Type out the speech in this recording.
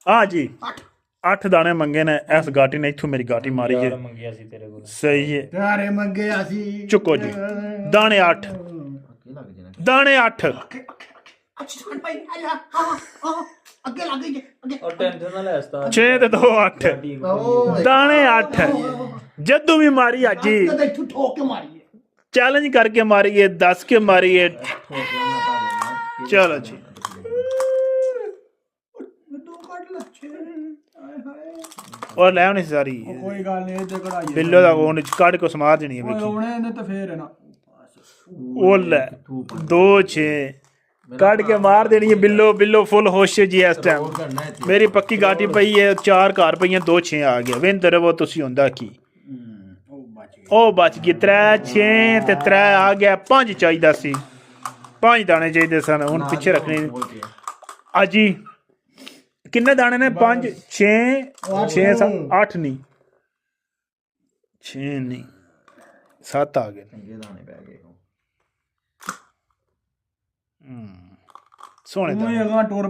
हाँ जी 8 दाने मंगे ने इस गाटी ने इथों मेरी गाटी मारी है ਮੰਗਿਆ ਸੀ ਤੇਰੇ ਕੋਲ सही है ਤਾਰੇ ਮੰਗੇ ਅਸੀਂ चुको जी दाने 8 दाने 8 ਅੱਛਾ ਛੱਡ ਭਾਈ ਆ ਜਾ ਹਾਂ ਅੱਗੇ ਲੱਗ ਗਈ ਅੱਗੇ ਔਰ ਟੈਨਸ਼ਨ ਨਾ ਲੈ ਉਸਤਾਦ 6 ਤੇ 2 8 दाने 8 जद्दू भी मारी अजी ਤਾਂ ਇੱਥੋਂ ਠੋਕ ਕੇ ਮਾਰੀ चैलेंज करके मारी है 10 के मारी है चलो जी ਦੋ ਕੱਢ ਲੱਛੇ ਹਾਏ ਹਾਏ और ले आनी सारी ਕੋਈ ਗੱਲ ਨਹੀਂ ਤੇ ਕਢਾਈ बिल्लो दा ओन काट को समार देनी है ਓਏ देखी ਆਉਣੇ ਨੇ ਤਾਂ ਫੇਰ ਨਾ ओ ले 2 6 काट के मार देनी है बिल्लो बिल्लो फुल होश है जी इस टाइम मेरी पक्की गाटी पई है 4 घर पईयां 2 6 आ गया विंदर वो तुसी हुंदा की ਉਹ ओ ਬਚ ਗਿਆ बच गई 3 6 ते 3 आ गया 5 चाहिदा सी 5 दाने चाहिए सन हुन पीछे रखने अजी किन्ने दाने ने 5 6 6 8 नहीं 6 नहीं 7 आ गए सोने ਉਹ ਅਗਾਂ ਟੁਰ